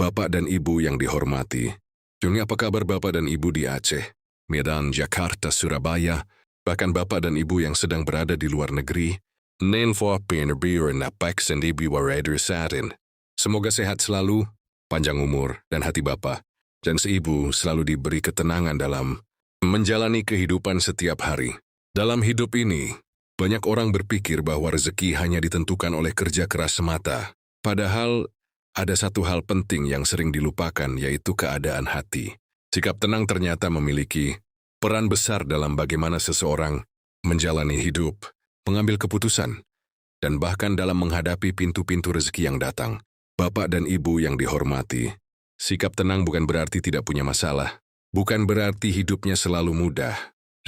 Bapak dan Ibu yang dihormati, Juni apa kabar Bapak dan Ibu di Aceh, Medan, Jakarta, Surabaya, bahkan Bapak dan Ibu yang sedang berada di luar negeri, Nen for Penerbir Napak Sendibi Waraider Satin. Semoga sehat selalu, panjang umur, dan hati Bapak, dan seibu selalu diberi ketenangan dalam menjalani kehidupan setiap hari. Dalam hidup ini, banyak orang berpikir bahwa rezeki hanya ditentukan oleh kerja keras semata. Padahal, ada satu hal penting yang sering dilupakan, yaitu keadaan hati. Sikap tenang ternyata memiliki peran besar dalam bagaimana seseorang menjalani hidup, mengambil keputusan, dan bahkan dalam menghadapi pintu-pintu rezeki yang datang. Bapak dan Ibu yang dihormati, sikap tenang bukan berarti tidak punya masalah, bukan berarti hidupnya selalu mudah,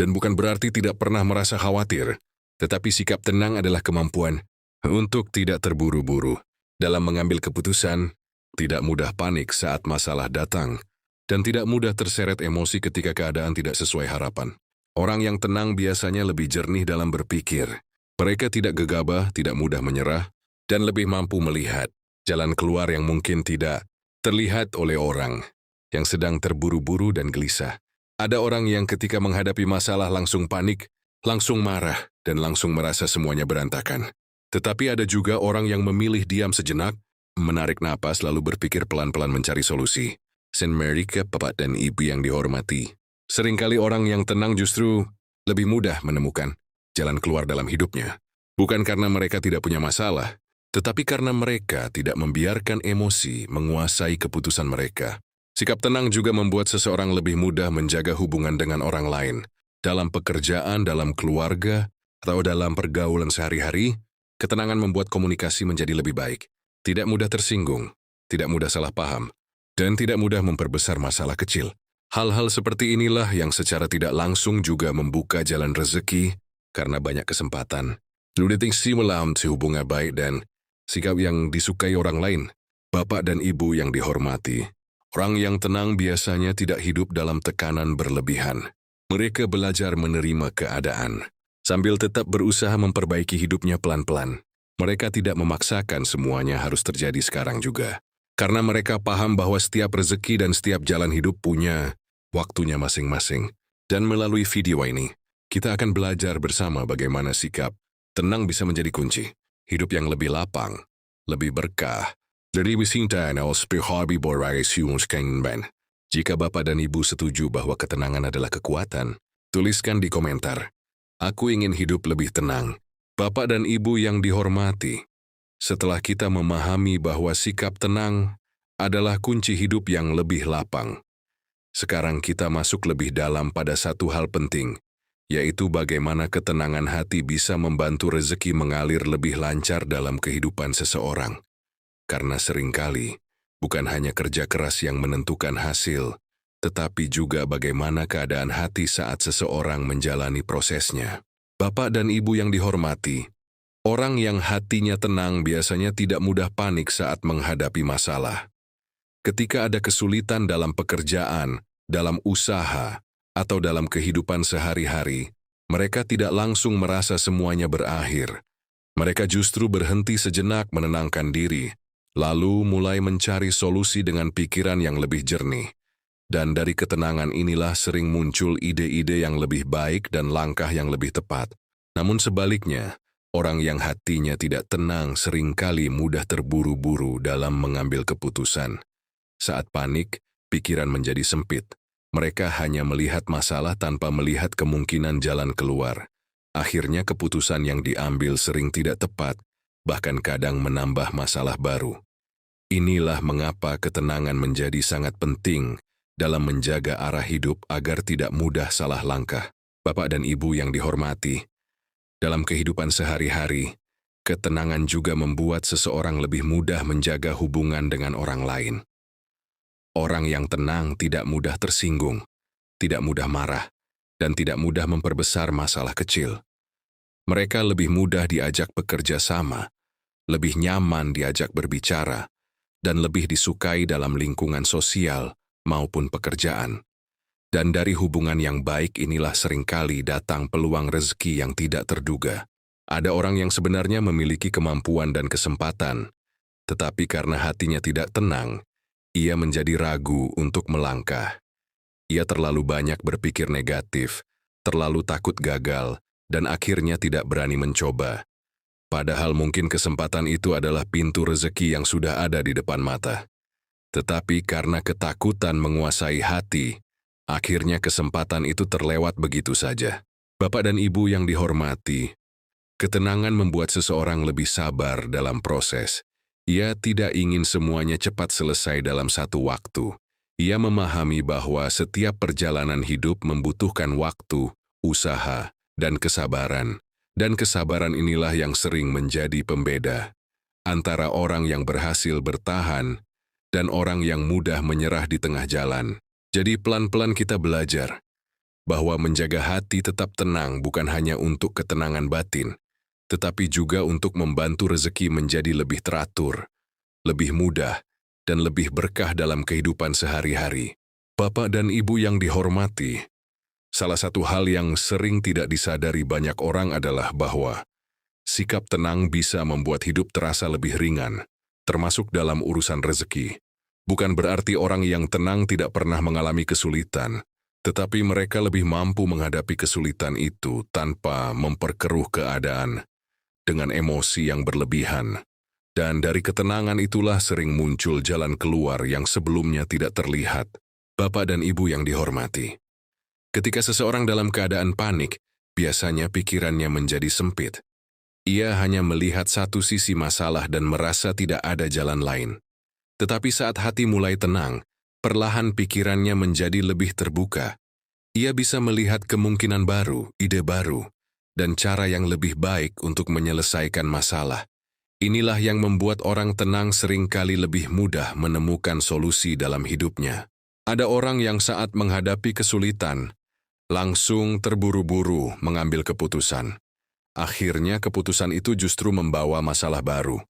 dan bukan berarti tidak pernah merasa khawatir, tetapi sikap tenang adalah kemampuan untuk tidak terburu-buru dalam mengambil keputusan, tidak mudah panik saat masalah datang, dan tidak mudah terseret emosi ketika keadaan tidak sesuai harapan. Orang yang tenang biasanya lebih jernih dalam berpikir. Mereka tidak gegabah, tidak mudah menyerah, dan lebih mampu melihat jalan keluar yang mungkin tidak terlihat oleh orang yang sedang terburu-buru dan gelisah. Ada orang yang ketika menghadapi masalah langsung panik, langsung marah, dan langsung merasa semuanya berantakan. Tetapi ada juga orang yang memilih diam sejenak, menarik napas lalu berpikir pelan-pelan mencari solusi. Saint Mary ke Bapak dan Ibu yang dihormati. Seringkali orang yang tenang justru lebih mudah menemukan jalan keluar dalam hidupnya. Bukan karena mereka tidak punya masalah, tetapi karena mereka tidak membiarkan emosi menguasai keputusan mereka. Sikap tenang juga membuat seseorang lebih mudah menjaga hubungan dengan orang lain. Dalam pekerjaan, dalam keluarga, atau dalam pergaulan sehari-hari, ketenangan membuat komunikasi menjadi lebih baik. Tidak mudah tersinggung, tidak mudah salah paham, dan tidak mudah memperbesar masalah kecil. Hal-hal seperti inilah yang secara tidak langsung juga membuka jalan rezeki karena banyak kesempatan. Luditing simulam hubungan baik dan sikap yang disukai orang lain. Bapak dan Ibu yang dihormati, orang yang tenang biasanya tidak hidup dalam tekanan berlebihan. Mereka belajar menerima keadaan, sambil tetap berusaha memperbaiki hidupnya pelan-pelan. Mereka tidak memaksakan semuanya harus terjadi sekarang juga. Karena mereka paham bahwa setiap rezeki dan setiap jalan hidup punya waktunya masing-masing. Dan melalui video ini, kita akan belajar bersama bagaimana sikap tenang bisa menjadi kunci hidup yang lebih lapang, lebih berkah. Dari Wisinta dan Hobi Borai Siungskenben. Jika Bapak dan Ibu setuju bahwa ketenangan adalah kekuatan, tuliskan di komentar. Aku ingin hidup lebih tenang. Bapak dan Ibu yang dihormati, setelah kita memahami bahwa sikap tenang adalah kunci hidup yang lebih lapang, sekarang kita masuk lebih dalam pada satu hal penting, yaitu bagaimana ketenangan hati bisa membantu rezeki mengalir lebih lancar dalam kehidupan seseorang. Karena seringkali, bukan hanya kerja keras yang menentukan hasil, tetapi juga bagaimana keadaan hati saat seseorang menjalani prosesnya. Bapak dan Ibu yang dihormati, orang yang hatinya tenang biasanya tidak mudah panik saat menghadapi masalah. Ketika ada kesulitan dalam pekerjaan, dalam usaha, atau dalam kehidupan sehari-hari, mereka tidak langsung merasa semuanya berakhir. Mereka justru berhenti sejenak menenangkan diri, lalu mulai mencari solusi dengan pikiran yang lebih jernih. Dan dari ketenangan inilah sering muncul ide-ide yang lebih baik dan langkah yang lebih tepat. Namun sebaliknya, orang yang hatinya tidak tenang seringkali mudah terburu-buru dalam mengambil keputusan. Saat panik, pikiran menjadi sempit. Mereka hanya melihat masalah tanpa melihat kemungkinan jalan keluar. Akhirnya keputusan yang diambil sering tidak tepat, bahkan kadang menambah masalah baru. Inilah mengapa ketenangan menjadi sangat penting dalam menjaga arah hidup agar tidak mudah salah langkah. Bapak dan Ibu yang dihormati, dalam kehidupan sehari-hari, ketenangan juga membuat seseorang lebih mudah menjaga hubungan dengan orang lain. Orang yang tenang tidak mudah tersinggung, tidak mudah marah, dan tidak mudah memperbesar masalah kecil. Mereka lebih mudah diajak bekerja sama, lebih nyaman diajak berbicara, dan lebih disukai dalam lingkungan sosial maupun pekerjaan. Dan dari hubungan yang baik inilah seringkali datang peluang rezeki yang tidak terduga. Ada orang yang sebenarnya memiliki kemampuan dan kesempatan, tetapi karena hatinya tidak tenang, ia menjadi ragu untuk melangkah. Ia terlalu banyak berpikir negatif, terlalu takut gagal, dan akhirnya tidak berani mencoba. Padahal mungkin kesempatan itu adalah pintu rezeki yang sudah ada di depan mata. Tetapi karena ketakutan menguasai hati, akhirnya kesempatan itu terlewat begitu saja. Bapak dan Ibu yang dihormati, ketenangan membuat seseorang lebih sabar dalam proses. Ia tidak ingin semuanya cepat selesai dalam satu waktu. Ia memahami bahwa setiap perjalanan hidup membutuhkan waktu, usaha, dan kesabaran. Dan kesabaran inilah yang sering menjadi pembeda antara orang yang berhasil bertahan dan orang yang mudah menyerah di tengah jalan. Jadi pelan-pelan kita belajar bahwa menjaga hati tetap tenang bukan hanya untuk ketenangan batin, tetapi juga untuk membantu rezeki menjadi lebih teratur, lebih mudah, dan lebih berkah dalam kehidupan sehari-hari. Bapak dan Ibu yang dihormati, salah satu hal yang sering tidak disadari banyak orang adalah bahwa sikap tenang bisa membuat hidup terasa lebih ringan, termasuk dalam urusan rezeki. Bukan berarti orang yang tenang tidak pernah mengalami kesulitan, tetapi mereka lebih mampu menghadapi kesulitan itu tanpa memperkeruh keadaan dengan emosi yang berlebihan. Dan dari ketenangan itulah sering muncul jalan keluar yang sebelumnya tidak terlihat. Bapak dan Ibu yang dihormati, ketika seseorang dalam keadaan panik, biasanya pikirannya menjadi sempit. Ia hanya melihat satu sisi masalah dan merasa tidak ada jalan lain. Tetapi saat hati mulai tenang, perlahan pikirannya menjadi lebih terbuka. Ia bisa melihat kemungkinan baru, ide baru, dan cara yang lebih baik untuk menyelesaikan masalah. Inilah yang membuat orang tenang seringkali lebih mudah menemukan solusi dalam hidupnya. Ada orang yang saat menghadapi kesulitan, langsung terburu-buru mengambil keputusan. Akhirnya keputusan itu justru membawa masalah baru.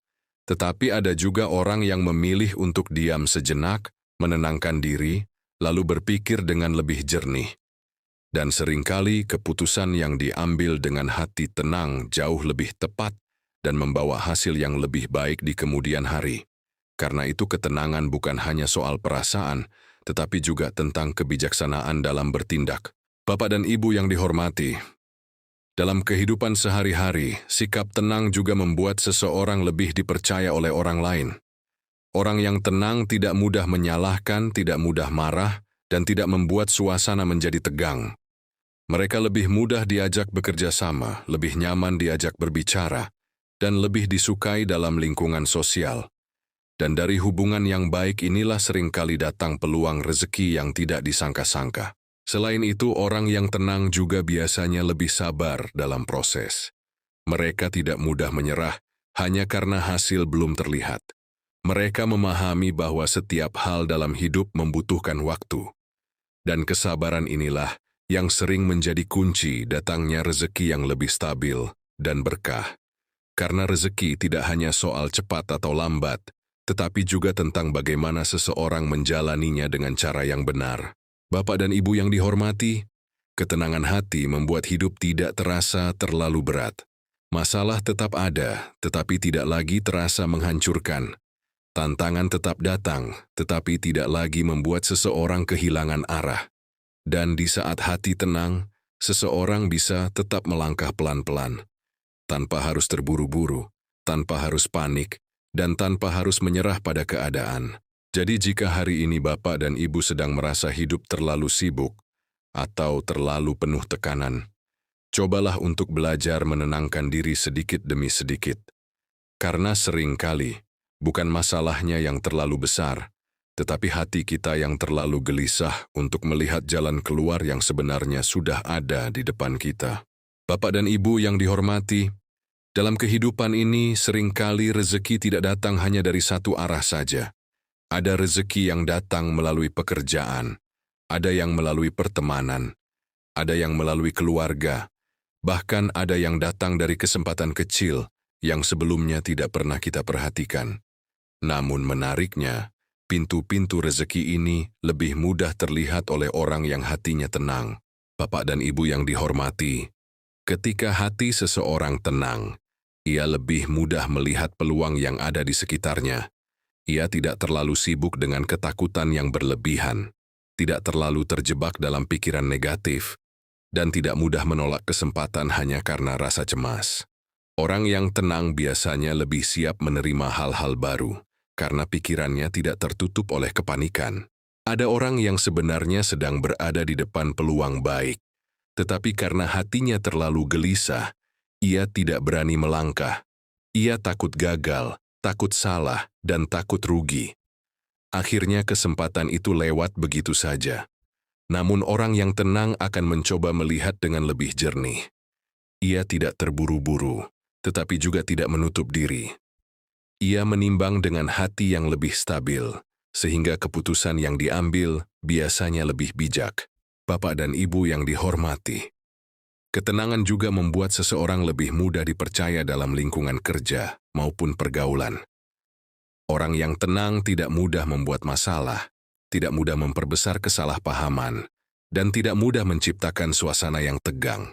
Tetapi ada juga orang yang memilih untuk diam sejenak, menenangkan diri, lalu berpikir dengan lebih jernih. Dan seringkali keputusan yang diambil dengan hati tenang jauh lebih tepat dan membawa hasil yang lebih baik di kemudian hari. Karena itu ketenangan bukan hanya soal perasaan, tetapi juga tentang kebijaksanaan dalam bertindak. Bapak dan Ibu yang dihormati, dalam kehidupan sehari-hari, sikap tenang juga membuat seseorang lebih dipercaya oleh orang lain. Orang yang tenang tidak mudah menyalahkan, tidak mudah marah, dan tidak membuat suasana menjadi tegang. Mereka lebih mudah diajak bekerja sama, lebih nyaman diajak berbicara, dan lebih disukai dalam lingkungan sosial. Dan dari hubungan yang baik inilah seringkali datang peluang rezeki yang tidak disangka-sangka. Selain itu, orang yang tenang juga biasanya lebih sabar dalam proses. Mereka tidak mudah menyerah hanya karena hasil belum terlihat. Mereka memahami bahwa setiap hal dalam hidup membutuhkan waktu. Dan kesabaran inilah yang sering menjadi kunci datangnya rezeki yang lebih stabil dan berkah. Karena rezeki tidak hanya soal cepat atau lambat, tetapi juga tentang bagaimana seseorang menjalaninya dengan cara yang benar. Bapak dan Ibu yang dihormati, ketenangan hati membuat hidup tidak terasa terlalu berat. Masalah tetap ada, tetapi tidak lagi terasa menghancurkan. Tantangan tetap datang, tetapi tidak lagi membuat seseorang kehilangan arah. Dan di saat hati tenang, seseorang bisa tetap melangkah pelan-pelan, tanpa harus terburu-buru, tanpa harus panik, dan tanpa harus menyerah pada keadaan. Jadi jika hari ini Bapak dan Ibu sedang merasa hidup terlalu sibuk atau terlalu penuh tekanan, cobalah untuk belajar menenangkan diri sedikit demi sedikit. Karena seringkali, bukan masalahnya yang terlalu besar, tetapi hati kita yang terlalu gelisah untuk melihat jalan keluar yang sebenarnya sudah ada di depan kita. Bapak dan Ibu yang dihormati, dalam kehidupan ini seringkali rezeki tidak datang hanya dari satu arah saja. Ada rezeki yang datang melalui pekerjaan, ada yang melalui pertemanan, ada yang melalui keluarga, bahkan ada yang datang dari kesempatan kecil yang sebelumnya tidak pernah kita perhatikan. Namun menariknya, pintu-pintu rezeki ini lebih mudah terlihat oleh orang yang hatinya tenang. Bapak dan Ibu yang dihormati, ketika hati seseorang tenang, ia lebih mudah melihat peluang yang ada di sekitarnya. Ia tidak terlalu sibuk dengan ketakutan yang berlebihan, tidak terlalu terjebak dalam pikiran negatif, dan tidak mudah menolak kesempatan hanya karena rasa cemas. Orang yang tenang biasanya lebih siap menerima hal-hal baru, karena pikirannya tidak tertutup oleh kepanikan. Ada orang yang sebenarnya sedang berada di depan peluang baik, tetapi karena hatinya terlalu gelisah, ia tidak berani melangkah. Ia takut gagal, takut salah, dan takut rugi. Akhirnya kesempatan itu lewat begitu saja. Namun orang yang tenang akan mencoba melihat dengan lebih jernih. Ia tidak terburu-buru, tetapi juga tidak menutup diri. Ia menimbang dengan hati yang lebih stabil, sehingga keputusan yang diambil biasanya lebih bijak. Bapak dan Ibu yang dihormati, ketenangan juga membuat seseorang lebih mudah dipercaya dalam lingkungan kerja maupun pergaulan. Orang yang tenang tidak mudah membuat masalah, tidak mudah memperbesar kesalahpahaman, dan tidak mudah menciptakan suasana yang tegang.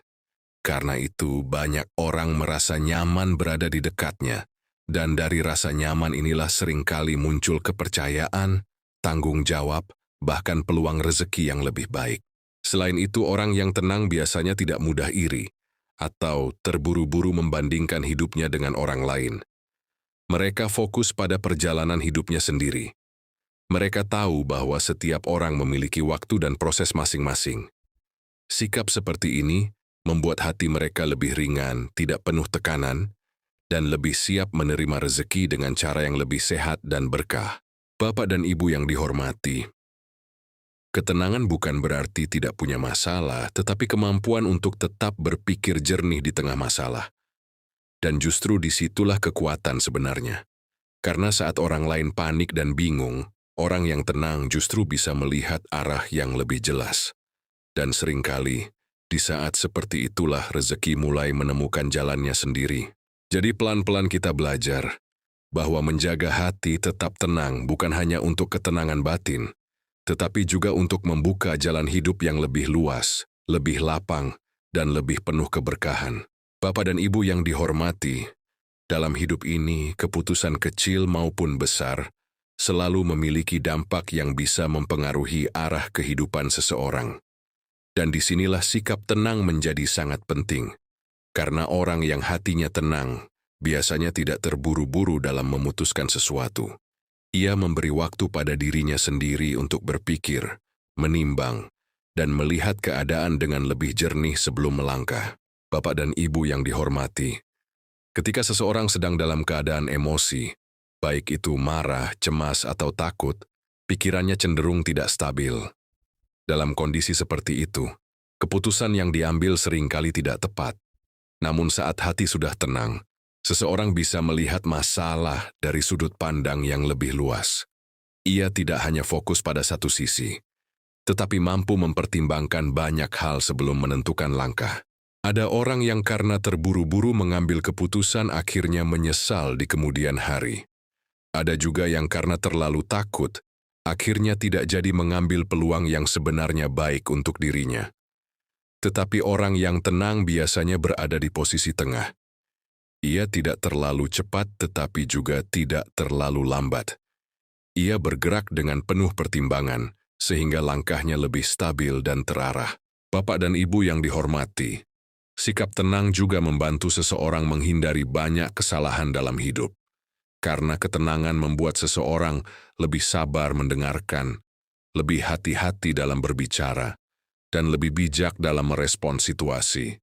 Karena itu, banyak orang merasa nyaman berada di dekatnya, dan dari rasa nyaman inilah seringkali muncul kepercayaan, tanggung jawab, bahkan peluang rezeki yang lebih baik. Selain itu, orang yang tenang biasanya tidak mudah iri atau terburu-buru membandingkan hidupnya dengan orang lain. Mereka fokus pada perjalanan hidupnya sendiri. Mereka tahu bahwa setiap orang memiliki waktu dan proses masing-masing. Sikap seperti ini membuat hati mereka lebih ringan, tidak penuh tekanan, dan lebih siap menerima rezeki dengan cara yang lebih sehat dan berkah. Bapak dan Ibu yang dihormati, ketenangan bukan berarti tidak punya masalah, tetapi kemampuan untuk tetap berpikir jernih di tengah masalah. Dan justru disitulah kekuatan sebenarnya. Karena saat orang lain panik dan bingung, orang yang tenang justru bisa melihat arah yang lebih jelas. Dan seringkali, di saat seperti itulah rezeki mulai menemukan jalannya sendiri. Jadi pelan-pelan kita belajar bahwa menjaga hati tetap tenang bukan hanya untuk ketenangan batin, tetapi juga untuk membuka jalan hidup yang lebih luas, lebih lapang, dan lebih penuh keberkahan. Bapak dan Ibu yang dihormati, dalam hidup ini, keputusan kecil maupun besar selalu memiliki dampak yang bisa mempengaruhi arah kehidupan seseorang. Dan disinilah sikap tenang menjadi sangat penting, karena orang yang hatinya tenang biasanya tidak terburu-buru dalam memutuskan sesuatu. Ia memberi waktu pada dirinya sendiri untuk berpikir, menimbang, dan melihat keadaan dengan lebih jernih sebelum melangkah. Bapak dan Ibu yang dihormati, ketika seseorang sedang dalam keadaan emosi, baik itu marah, cemas, atau takut, pikirannya cenderung tidak stabil. Dalam kondisi seperti itu, keputusan yang diambil seringkali tidak tepat. Namun saat hati sudah tenang, seseorang bisa melihat masalah dari sudut pandang yang lebih luas. Ia tidak hanya fokus pada satu sisi, tetapi mampu mempertimbangkan banyak hal sebelum menentukan langkah. Ada orang yang karena terburu-buru mengambil keputusan akhirnya menyesal di kemudian hari. Ada juga yang karena terlalu takut, akhirnya tidak jadi mengambil peluang yang sebenarnya baik untuk dirinya. Tetapi orang yang tenang biasanya berada di posisi tengah. Ia tidak terlalu cepat tetapi juga tidak terlalu lambat. Ia bergerak dengan penuh pertimbangan, sehingga langkahnya lebih stabil dan terarah. Bapak dan Ibu yang dihormati, sikap tenang juga membantu seseorang menghindari banyak kesalahan dalam hidup. Karena ketenangan membuat seseorang lebih sabar mendengarkan, lebih hati-hati dalam berbicara, dan lebih bijak dalam merespons situasi.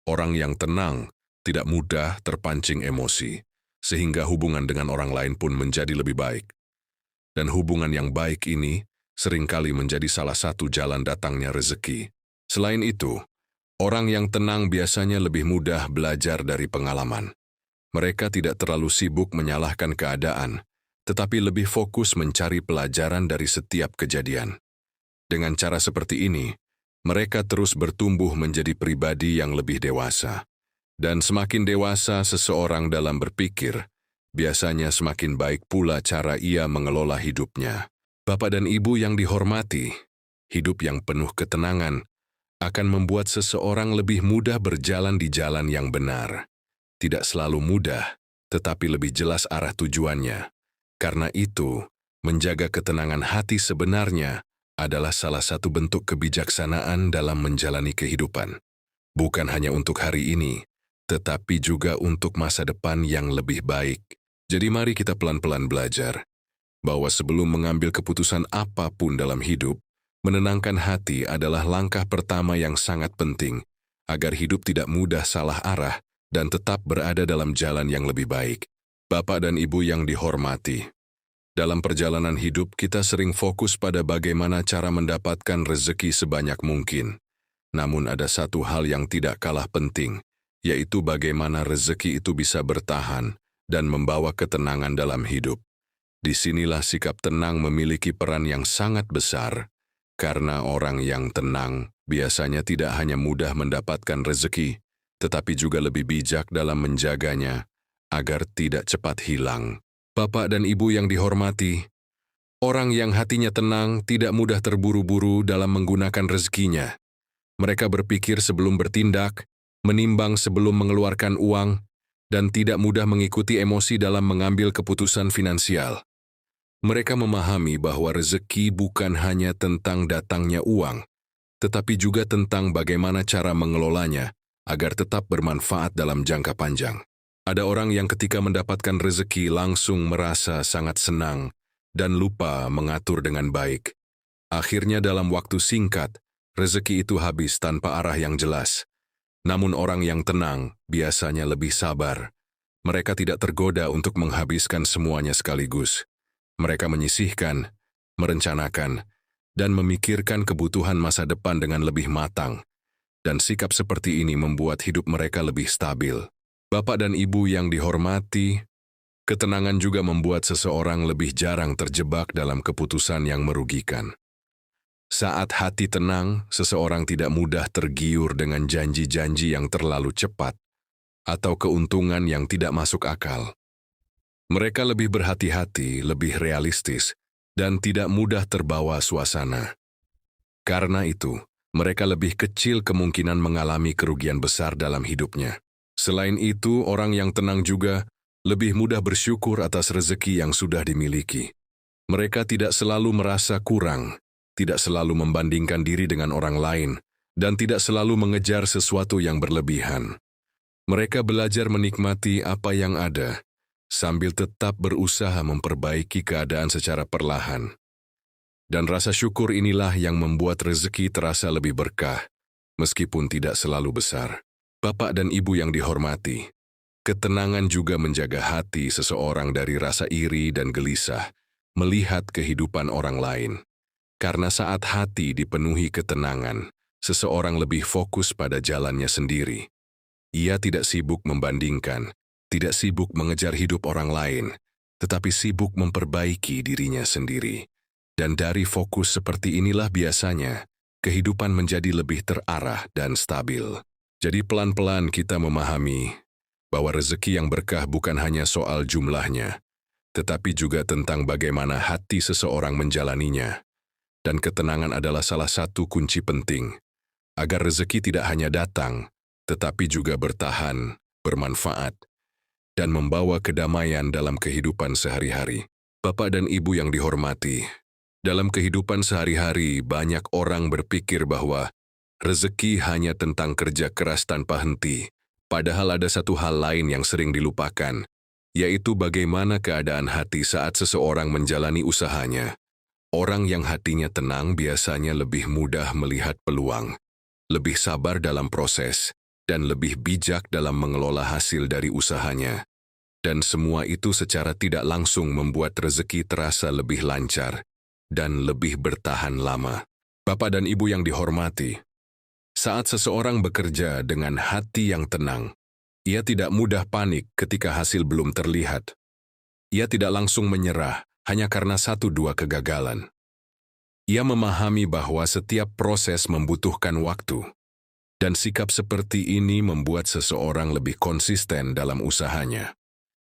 Orang yang tenang tidak mudah terpancing emosi, sehingga hubungan dengan orang lain pun menjadi lebih baik. Dan hubungan yang baik ini seringkali menjadi salah satu jalan datangnya rezeki. Selain itu, orang yang tenang biasanya lebih mudah belajar dari pengalaman. Mereka tidak terlalu sibuk menyalahkan keadaan, tetapi lebih fokus mencari pelajaran dari setiap kejadian. Dengan cara seperti ini, mereka terus bertumbuh menjadi pribadi yang lebih dewasa. Dan semakin dewasa seseorang dalam berpikir, biasanya semakin baik pula cara ia mengelola hidupnya. Bapak dan Ibu yang dihormati, hidup yang penuh ketenangan akan membuat seseorang lebih mudah berjalan di jalan yang benar. Tidak selalu mudah, tetapi lebih jelas arah tujuannya. Karena itu, menjaga ketenangan hati sebenarnya adalah salah satu bentuk kebijaksanaan dalam menjalani kehidupan. Bukan hanya untuk hari ini, tetapi juga untuk masa depan yang lebih baik. Jadi mari kita pelan-pelan belajar bahwa sebelum mengambil keputusan apapun dalam hidup, menenangkan hati adalah langkah pertama yang sangat penting agar hidup tidak mudah salah arah dan tetap berada dalam jalan yang lebih baik. Bapak dan Ibu yang dihormati, dalam perjalanan hidup kita sering fokus pada bagaimana cara mendapatkan rezeki sebanyak mungkin. Namun ada satu hal yang tidak kalah penting, yaitu bagaimana rezeki itu bisa bertahan dan membawa ketenangan dalam hidup. Disinilah sikap tenang memiliki peran yang sangat besar, karena orang yang tenang biasanya tidak hanya mudah mendapatkan rezeki, tetapi juga lebih bijak dalam menjaganya agar tidak cepat hilang. Bapak dan Ibu yang dihormati, orang yang hatinya tenang tidak mudah terburu-buru dalam menggunakan rezekinya. Mereka berpikir sebelum bertindak, menimbang sebelum mengeluarkan uang, dan tidak mudah mengikuti emosi dalam mengambil keputusan finansial. Mereka memahami bahwa rezeki bukan hanya tentang datangnya uang, tetapi juga tentang bagaimana cara mengelolanya agar tetap bermanfaat dalam jangka panjang. Ada orang yang ketika mendapatkan rezeki langsung merasa sangat senang dan lupa mengatur dengan baik. Akhirnya dalam waktu singkat, rezeki itu habis tanpa arah yang jelas. Namun orang yang tenang biasanya lebih sabar. Mereka tidak tergoda untuk menghabiskan semuanya sekaligus. Mereka menyisihkan, merencanakan, dan memikirkan kebutuhan masa depan dengan lebih matang. Dan sikap seperti ini membuat hidup mereka lebih stabil. Bapak dan Ibu yang dihormati, ketenangan juga membuat seseorang lebih jarang terjebak dalam keputusan yang merugikan. Saat hati tenang, seseorang tidak mudah tergiur dengan janji-janji yang terlalu cepat atau keuntungan yang tidak masuk akal. Mereka lebih berhati-hati, lebih realistis, dan tidak mudah terbawa suasana. Karena itu, mereka lebih kecil kemungkinan mengalami kerugian besar dalam hidupnya. Selain itu, orang yang tenang juga lebih mudah bersyukur atas rezeki yang sudah dimiliki. Mereka tidak selalu merasa kurang, tidak selalu membandingkan diri dengan orang lain, dan tidak selalu mengejar sesuatu yang berlebihan. Mereka belajar menikmati apa yang ada, sambil tetap berusaha memperbaiki keadaan secara perlahan. Dan rasa syukur inilah yang membuat rezeki terasa lebih berkah, meskipun tidak selalu besar. Bapak dan Ibu yang dihormati, ketenangan juga menjaga hati seseorang dari rasa iri dan gelisah melihat kehidupan orang lain. Karena saat hati dipenuhi ketenangan, seseorang lebih fokus pada jalannya sendiri. Ia tidak sibuk membandingkan, tidak sibuk mengejar hidup orang lain, tetapi sibuk memperbaiki dirinya sendiri. Dan dari fokus seperti inilah biasanya, kehidupan menjadi lebih terarah dan stabil. Jadi pelan-pelan kita memahami bahwa rezeki yang berkah bukan hanya soal jumlahnya, tetapi juga tentang bagaimana hati seseorang menjalaninya. Dan ketenangan adalah salah satu kunci penting, agar rezeki tidak hanya datang, tetapi juga bertahan, bermanfaat, dan membawa kedamaian dalam kehidupan sehari-hari. Bapak dan Ibu yang dihormati, dalam kehidupan sehari-hari banyak orang berpikir bahwa rezeki hanya tentang kerja keras tanpa henti, padahal ada satu hal lain yang sering dilupakan, yaitu bagaimana keadaan hati saat seseorang menjalani usahanya. Orang yang hatinya tenang biasanya lebih mudah melihat peluang, lebih sabar dalam proses, dan lebih bijak dalam mengelola hasil dari usahanya. Dan semua itu secara tidak langsung membuat rezeki terasa lebih lancar dan lebih bertahan lama. Bapak dan Ibu yang dihormati, saat seseorang bekerja dengan hati yang tenang, ia tidak mudah panik ketika hasil belum terlihat. Ia tidak langsung menyerah hanya karena 1-2 kegagalan. Ia memahami bahwa setiap proses membutuhkan waktu, dan sikap seperti ini membuat seseorang lebih konsisten dalam usahanya.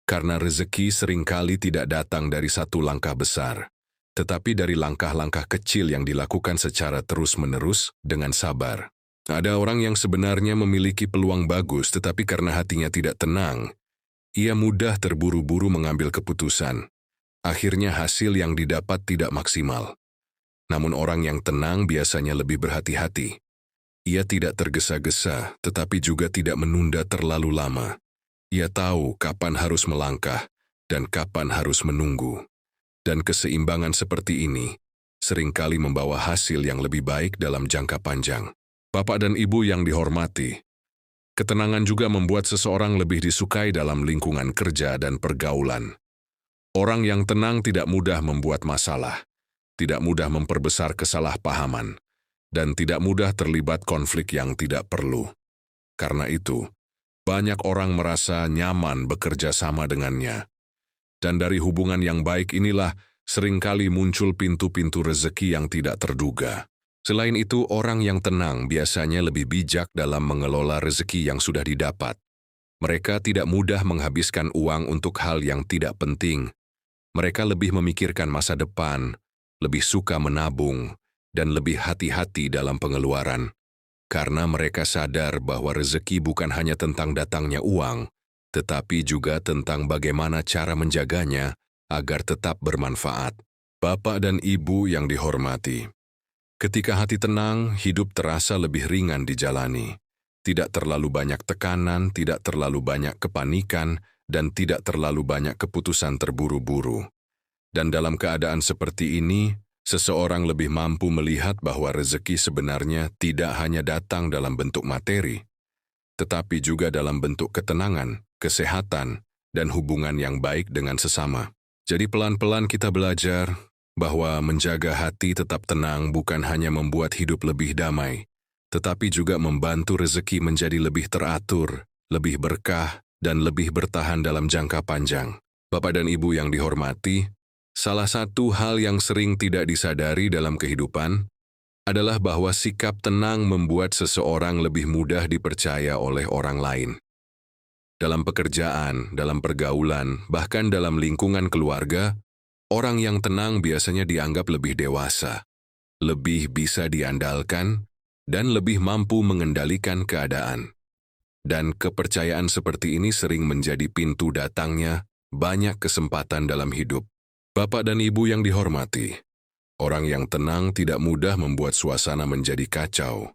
Karena rezeki seringkali tidak datang dari satu langkah besar, tetapi dari langkah-langkah kecil yang dilakukan secara terus-menerus dengan sabar. Ada orang yang sebenarnya memiliki peluang bagus, tetapi karena hatinya tidak tenang, ia mudah terburu-buru mengambil keputusan. akhirnya hasil yang didapat tidak maksimal. Namun orang yang tenang biasanya lebih berhati-hati. Ia tidak tergesa-gesa, tetapi juga tidak menunda terlalu lama. Ia tahu kapan harus melangkah dan kapan harus menunggu. Dan keseimbangan seperti ini seringkali membawa hasil yang lebih baik dalam jangka panjang. Bapak dan Ibu yang dihormati, ketenangan juga membuat seseorang lebih disukai dalam lingkungan kerja dan pergaulan. Orang yang tenang tidak mudah membuat masalah, tidak mudah memperbesar kesalahpahaman, dan tidak mudah terlibat konflik yang tidak perlu. Karena itu, banyak orang merasa nyaman bekerja sama dengannya. Dan dari hubungan yang baik inilah seringkali muncul pintu-pintu rezeki yang tidak terduga. Selain itu, orang yang tenang biasanya lebih bijak dalam mengelola rezeki yang sudah didapat. Mereka tidak mudah menghabiskan uang untuk hal yang tidak penting. Mereka lebih memikirkan masa depan, lebih suka menabung, dan lebih hati-hati dalam pengeluaran. Karena mereka sadar bahwa rezeki bukan hanya tentang datangnya uang, tetapi juga tentang bagaimana cara menjaganya agar tetap bermanfaat. Bapak dan Ibu yang dihormati, ketika hati tenang, hidup terasa lebih ringan dijalani. Tidak terlalu banyak tekanan, tidak terlalu banyak kepanikan, dan tidak terlalu banyak keputusan terburu-buru. Dan dalam keadaan seperti ini, seseorang lebih mampu melihat bahwa rezeki sebenarnya tidak hanya datang dalam bentuk materi, tetapi juga dalam bentuk ketenangan, kesehatan, dan hubungan yang baik dengan sesama. Jadi pelan-pelan kita belajar bahwa menjaga hati tetap tenang bukan hanya membuat hidup lebih damai, tetapi juga membantu rezeki menjadi lebih teratur, lebih berkah, dan lebih bertahan dalam jangka panjang. Bapak dan Ibu yang dihormati, salah satu hal yang sering tidak disadari dalam kehidupan adalah bahwa sikap tenang membuat seseorang lebih mudah dipercaya oleh orang lain. Dalam pekerjaan, dalam pergaulan, bahkan dalam lingkungan keluarga, orang yang tenang biasanya dianggap lebih dewasa, lebih bisa diandalkan, dan lebih mampu mengendalikan keadaan. Dan kepercayaan seperti ini sering menjadi pintu datangnya banyak kesempatan dalam hidup. Bapak dan Ibu yang dihormati, orang yang tenang tidak mudah membuat suasana menjadi kacau.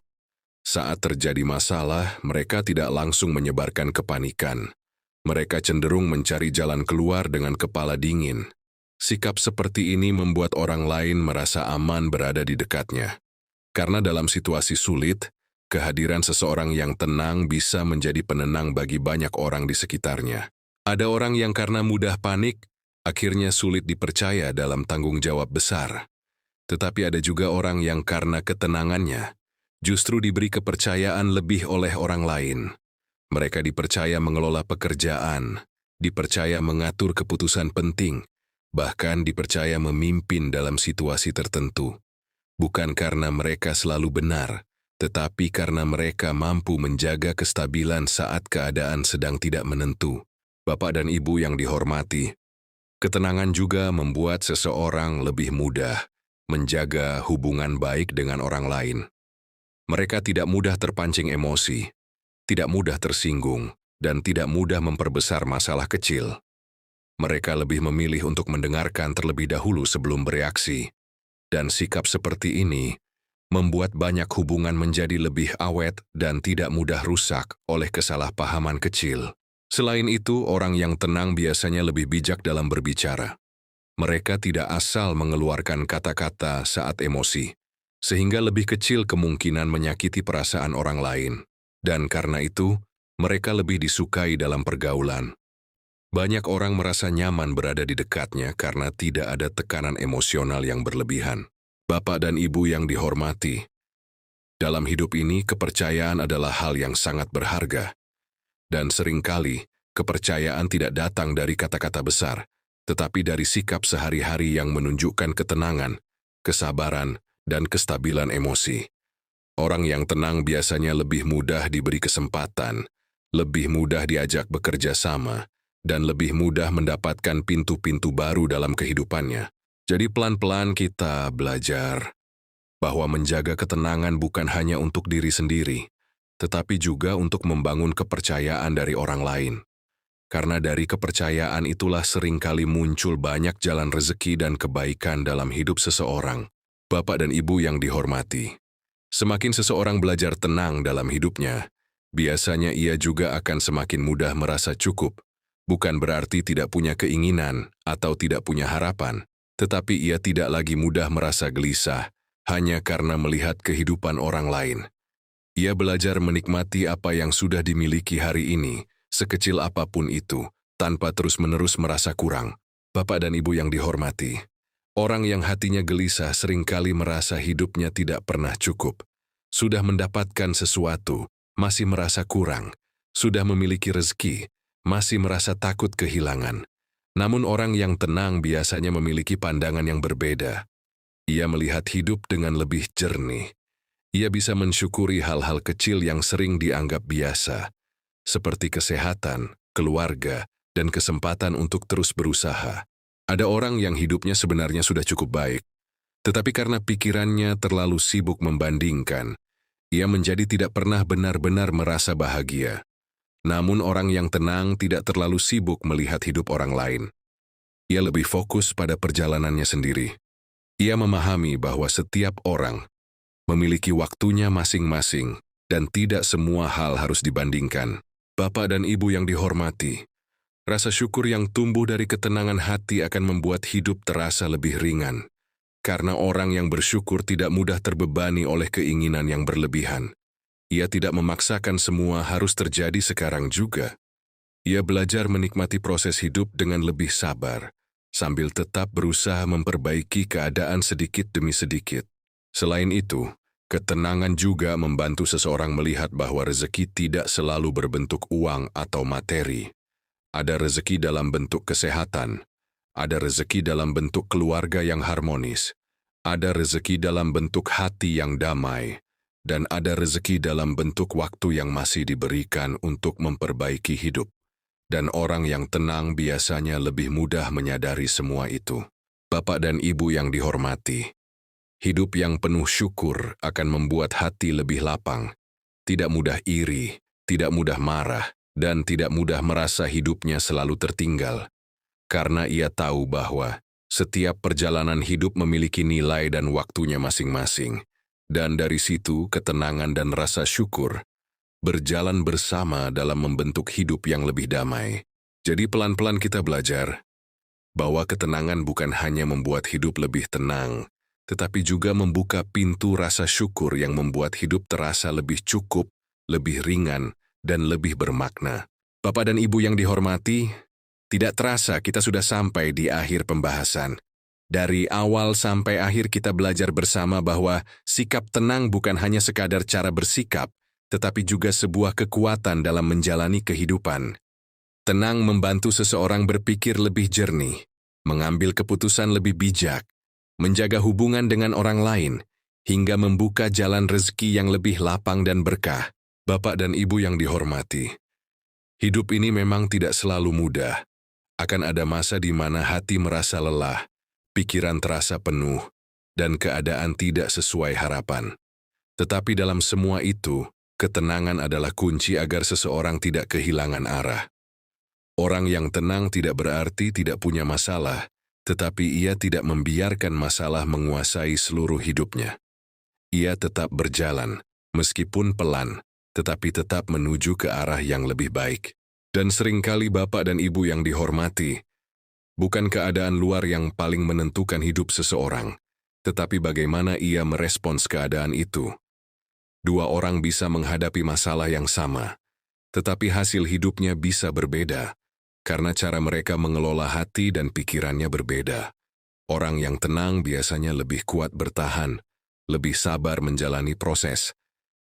Saat terjadi masalah, mereka tidak langsung menyebarkan kepanikan. Mereka cenderung mencari jalan keluar dengan kepala dingin. Sikap seperti ini membuat orang lain merasa aman berada di dekatnya. Karena dalam situasi sulit, kehadiran seseorang yang tenang bisa menjadi penenang bagi banyak orang di sekitarnya. Ada orang yang karena mudah panik, akhirnya sulit dipercaya dalam tanggung jawab besar. Tetapi ada juga orang yang karena ketenangannya, justru diberi kepercayaan lebih oleh orang lain. Mereka dipercaya mengelola pekerjaan, dipercaya mengatur keputusan penting, bahkan dipercaya memimpin dalam situasi tertentu. Bukan karena mereka selalu benar, tetapi karena mereka mampu menjaga kestabilan saat keadaan sedang tidak menentu. Bapak dan Ibu yang dihormati, ketenangan juga membuat seseorang lebih mudah menjaga hubungan baik dengan orang lain. Mereka tidak mudah terpancing emosi, tidak mudah tersinggung, dan tidak mudah memperbesar masalah kecil. Mereka lebih memilih untuk mendengarkan terlebih dahulu sebelum bereaksi. Dan sikap seperti ini membuat banyak hubungan menjadi lebih awet dan tidak mudah rusak oleh kesalahpahaman kecil. Selain itu, orang yang tenang biasanya lebih bijak dalam berbicara. Mereka tidak asal mengeluarkan kata-kata saat emosi, sehingga lebih kecil kemungkinan menyakiti perasaan orang lain. Dan karena itu, mereka lebih disukai dalam pergaulan. Banyak orang merasa nyaman berada di dekatnya karena tidak ada tekanan emosional yang berlebihan. Bapak dan Ibu yang dihormati, dalam hidup ini kepercayaan adalah hal yang sangat berharga. Dan seringkali, kepercayaan tidak datang dari kata-kata besar, tetapi dari sikap sehari-hari yang menunjukkan ketenangan, kesabaran, dan kestabilan emosi. Orang yang tenang biasanya lebih mudah diberi kesempatan, lebih mudah diajak bekerja sama, dan lebih mudah mendapatkan pintu-pintu baru dalam kehidupannya. Jadi pelan-pelan kita belajar bahwa menjaga ketenangan bukan hanya untuk diri sendiri, tetapi juga untuk membangun kepercayaan dari orang lain. Karena dari kepercayaan itulah seringkali muncul banyak jalan rezeki dan kebaikan dalam hidup seseorang. Bapak dan Ibu yang dihormati, semakin seseorang belajar tenang dalam hidupnya, biasanya ia juga akan semakin mudah merasa cukup. Bukan berarti tidak punya keinginan atau tidak punya harapan, tetapi ia tidak lagi mudah merasa gelisah hanya karena melihat kehidupan orang lain. Ia belajar menikmati apa yang sudah dimiliki hari ini, sekecil apapun itu, tanpa terus-menerus merasa kurang. Bapak dan Ibu yang dihormati, orang yang hatinya gelisah seringkali merasa hidupnya tidak pernah cukup. Sudah mendapatkan sesuatu, masih merasa kurang. Sudah memiliki rezeki, masih merasa takut kehilangan. Namun orang yang tenang biasanya memiliki pandangan yang berbeda. Ia melihat hidup dengan lebih jernih. Ia bisa mensyukuri hal-hal kecil yang sering dianggap biasa, seperti kesehatan, keluarga, dan kesempatan untuk terus berusaha. Ada orang yang hidupnya sebenarnya sudah cukup baik, tetapi karena pikirannya terlalu sibuk membandingkan, ia menjadi tidak pernah benar-benar merasa bahagia. Namun orang yang tenang tidak terlalu sibuk melihat hidup orang lain. Ia lebih fokus pada perjalanannya sendiri. Ia memahami bahwa setiap orang memiliki waktunya masing-masing dan tidak semua hal harus dibandingkan. Bapak dan Ibu yang dihormati, rasa syukur yang tumbuh dari ketenangan hati akan membuat hidup terasa lebih ringan. Karena orang yang bersyukur tidak mudah terbebani oleh keinginan yang berlebihan. Ia tidak memaksakan semua harus terjadi sekarang juga. Ia belajar menikmati proses hidup dengan lebih sabar, sambil tetap berusaha memperbaiki keadaan sedikit demi sedikit. Selain itu, ketenangan juga membantu seseorang melihat bahwa rezeki tidak selalu berbentuk uang atau materi. Ada rezeki dalam bentuk kesehatan, ada rezeki dalam bentuk keluarga yang harmonis, ada rezeki dalam bentuk hati yang damai, dan ada rezeki dalam bentuk waktu yang masih diberikan untuk memperbaiki hidup. Dan orang yang tenang biasanya lebih mudah menyadari semua itu. Bapak dan Ibu yang dihormati, hidup yang penuh syukur akan membuat hati lebih lapang, tidak mudah iri, tidak mudah marah, dan tidak mudah merasa hidupnya selalu tertinggal. Karena ia tahu bahwa setiap perjalanan hidup memiliki nilai dan waktunya masing-masing. Dan dari situ ketenangan dan rasa syukur berjalan bersama dalam membentuk hidup yang lebih damai. Jadi pelan-pelan kita belajar bahwa ketenangan bukan hanya membuat hidup lebih tenang, tetapi juga membuka pintu rasa syukur yang membuat hidup terasa lebih cukup, lebih ringan, dan lebih bermakna. Bapak dan Ibu yang dihormati, tidak terasa kita sudah sampai di akhir pembahasan. Dari awal sampai akhir kita belajar bersama bahwa sikap tenang bukan hanya sekadar cara bersikap, tetapi juga sebuah kekuatan dalam menjalani kehidupan. Tenang membantu seseorang berpikir lebih jernih, mengambil keputusan lebih bijak, menjaga hubungan dengan orang lain, hingga membuka jalan rezeki yang lebih lapang dan berkah. Bapak dan Ibu yang dihormati, hidup ini memang tidak selalu mudah. Akan ada masa di mana hati merasa lelah, pikiran terasa penuh, dan keadaan tidak sesuai harapan. Tetapi dalam semua itu, ketenangan adalah kunci agar seseorang tidak kehilangan arah. Orang yang tenang tidak berarti tidak punya masalah, tetapi ia tidak membiarkan masalah menguasai seluruh hidupnya. Ia tetap berjalan, meskipun pelan, tetapi tetap menuju ke arah yang lebih baik. Dan seringkali Bapak dan Ibu yang dihormati, bukan keadaan luar yang paling menentukan hidup seseorang, tetapi bagaimana ia merespons keadaan itu. Dua orang bisa menghadapi masalah yang sama, tetapi hasil hidupnya bisa berbeda, karena cara mereka mengelola hati dan pikirannya berbeda. Orang yang tenang biasanya lebih kuat bertahan, lebih sabar menjalani proses,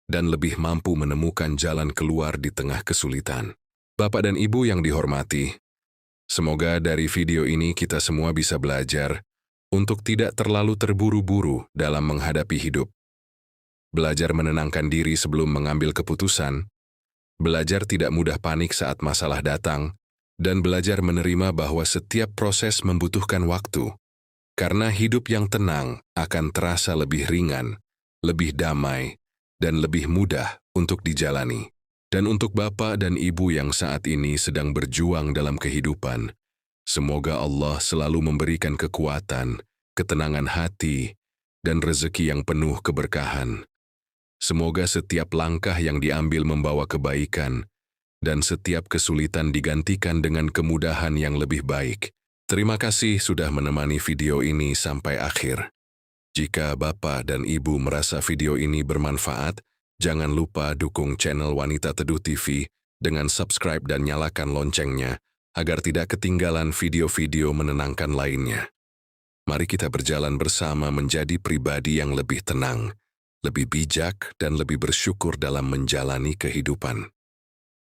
dan lebih mampu menemukan jalan keluar di tengah kesulitan. Bapak dan Ibu yang dihormati, semoga dari video ini kita semua bisa belajar untuk tidak terlalu terburu-buru dalam menghadapi hidup. Belajar menenangkan diri sebelum mengambil keputusan, belajar tidak mudah panik saat masalah datang, dan belajar menerima bahwa setiap proses membutuhkan waktu. Karena hidup yang tenang akan terasa lebih ringan, lebih damai, dan lebih mudah untuk dijalani. Dan untuk Bapak dan Ibu yang saat ini sedang berjuang dalam kehidupan, semoga Allah selalu memberikan kekuatan, ketenangan hati, dan rezeki yang penuh keberkahan. Semoga setiap langkah yang diambil membawa kebaikan, dan setiap kesulitan digantikan dengan kemudahan yang lebih baik. Terima kasih sudah menemani video ini sampai akhir. Jika Bapak dan Ibu merasa video ini bermanfaat, jangan lupa dukung channel Wanita Teduh TV dengan subscribe dan nyalakan loncengnya agar tidak ketinggalan video-video menenangkan lainnya. Mari kita berjalan bersama menjadi pribadi yang lebih tenang, lebih bijak, dan lebih bersyukur dalam menjalani kehidupan.